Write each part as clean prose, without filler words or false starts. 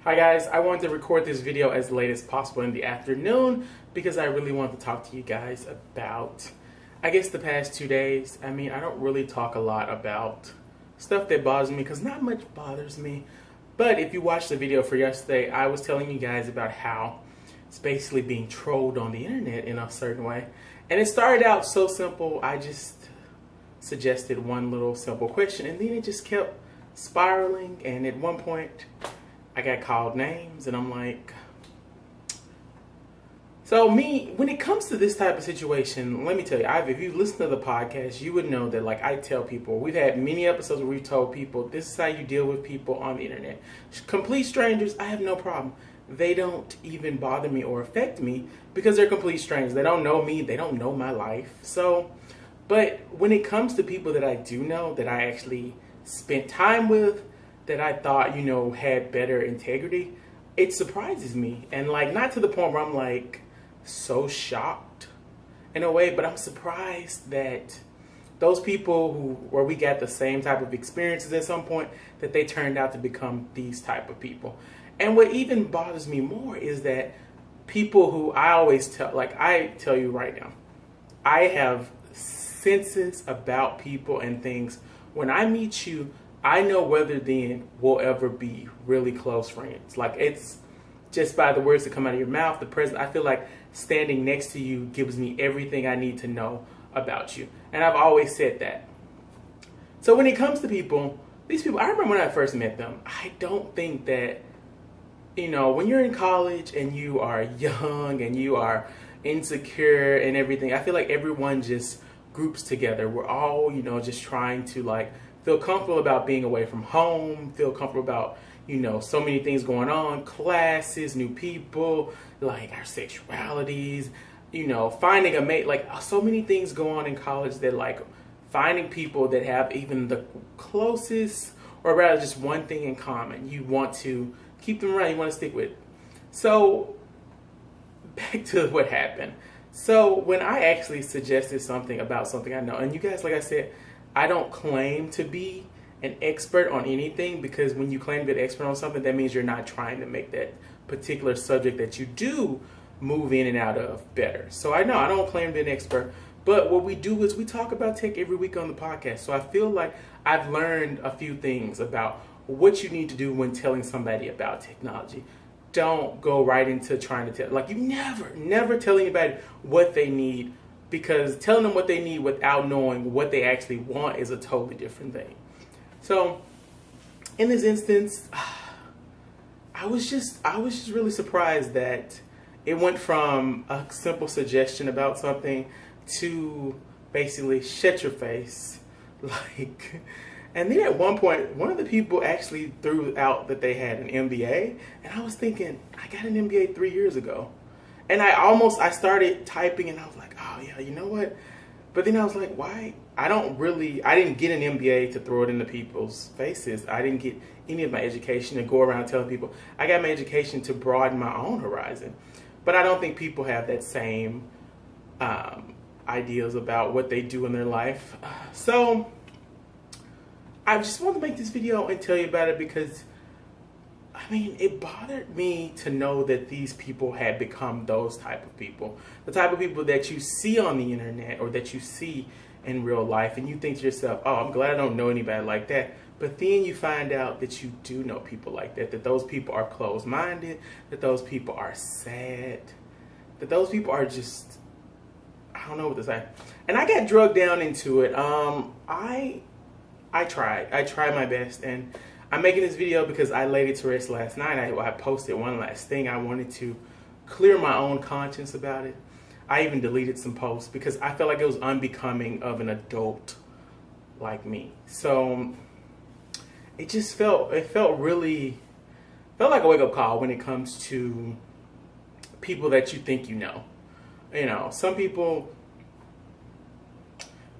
Hi guys, I wanted to record this video as late as possible in the afternoon because I really want to talk to you guys about, I guess, the past 2 days. I mean, I don't really talk a lot about stuff that bothers me because not much bothers me. But if you watched the video for yesterday, I was telling you guys about how it's basically being trolled on the internet in a certain way. And it started out so simple. I just suggested one little simple question and then it just kept spiraling, and at one point I got called names and I'm like, so me, when it comes to this type of situation, let me tell you, if you listen to the podcast, you would know that, like, I tell people, we've had many episodes where we've told people this is how you deal with people on the internet. Complete strangers, I have no problem. They don't even bother me or affect me because they're complete strangers. They don't know me, they don't know my life. So, but when it comes to people that I do know, that I actually spent time with, that I thought, you know, had better integrity, it surprises me. And, like, not to the point where I'm like so shocked in a way, but I'm surprised that those people where we got the same type of experiences at some point, that they turned out to become these type of people. And what even bothers me more is that people who I always tell, like, I tell you right now, I have senses about people and things. When I meet you, I know whether then we'll ever be really close friends. Like, it's just by the words that come out of your mouth, the present. I feel like standing next to you gives me everything I need to know about you. And I've always said that. So when it comes to people, these people, I remember when I first met them, I don't think that, you know, when you're in college and you are young and you are insecure and everything, I feel like everyone just groups together. We're all, you know, just trying to, like, feel comfortable about being away from home, feel comfortable about, you know, so many things going on, classes, new people, like our sexualities, you know, finding a mate, like so many things go on in college that, like, finding people that have even the closest, or rather just one thing in common, you want to keep them around, you want to stick with. So back to what happened. So when I actually suggested something about something I know, and you guys, like I said, I don't claim to be an expert on anything, because when you claim to be an expert on something, that means you're not trying to make that particular subject that you do move in and out of better. So I know I don't claim to be an expert, but what we do is we talk about tech every week on the podcast. So I feel like I've learned a few things about what you need to do when telling somebody about technology. Don't go right into trying to tell, like, you never tell anybody what they need, because telling them what they need without knowing what they actually want is a totally different thing. So in this instance, I was just really surprised that it went from a simple suggestion about something to basically shut your face, like. And then at one point, one of the people actually threw out that they had an MBA, and I was thinking, I got an MBA 3 years ago. And I started typing and I was like, oh yeah, you know what? But then I was like, why? I didn't get an MBA to throw it into people's faces. I didn't get any of my education to go around telling people. I got my education to broaden my own horizon. But I don't think people have that same ideas about what they do in their life. So I just wanted to make this video and tell you about it because, I mean, it bothered me to know that these people had become those type of people. The type of people that you see on the internet or that you see in real life, and you think to yourself, oh, I'm glad I don't know anybody like that. But then you find out that you do know people like that, that those people are closed-minded, that those people are sad, that those people are just, I don't know what to say. And I got drugged down into it. I tried my best, and I'm making this video because I laid it to rest last night. I posted one last thing. I wanted to clear my own conscience about it. I even deleted some posts because I felt like it was unbecoming of an adult like me. So it just felt like a wake-up call when it comes to people that you think you know. You know, some people,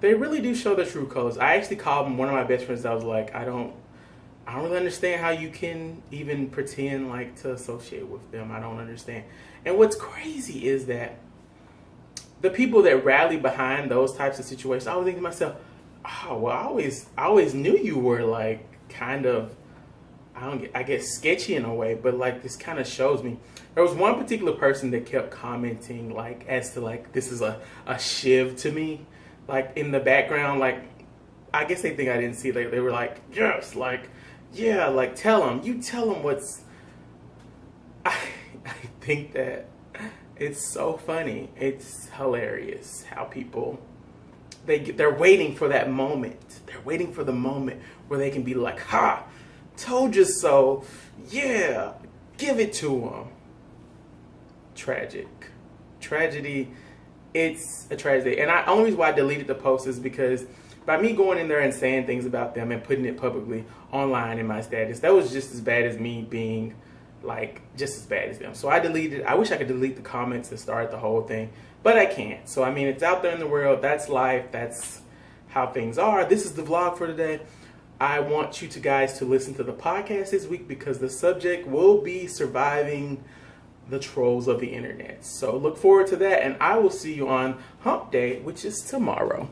they really do show their true colors. I actually called one of my best friends. I was like, I don't really understand how you can even pretend like to associate with them. I don't understand. And what's crazy is that the people that rally behind those types of situations, I was thinking to myself, oh, well, I always knew you were, like, kind of, I get sketchy in a way, but like this kind of shows me. There was one particular person that kept commenting like as to like this is a shiv to me, like in the background, like I guess they think I didn't see. Like they were like, yes, like yeah, like tell them what's. I think that it's so funny. It's hilarious how people they're waiting for that moment. They're waiting for the moment where they can be like, ha, told you so. Yeah, give it to them. Tragic. Tragedy. It's a tragedy. And the only reason why I deleted the post is because by me going in there and saying things about them and putting it publicly online in my status, that was just as bad as me being like just as bad as them. So I deleted. I wish I could delete the comments that started the whole thing, but I can't. So I mean, it's out there in the world. That's life. That's how things are. This is the vlog for today. I want you guys to listen to the podcast this week because the subject will be surviving the trolls of the internet. So look forward to that, and I will see you on Hump Day, which is tomorrow.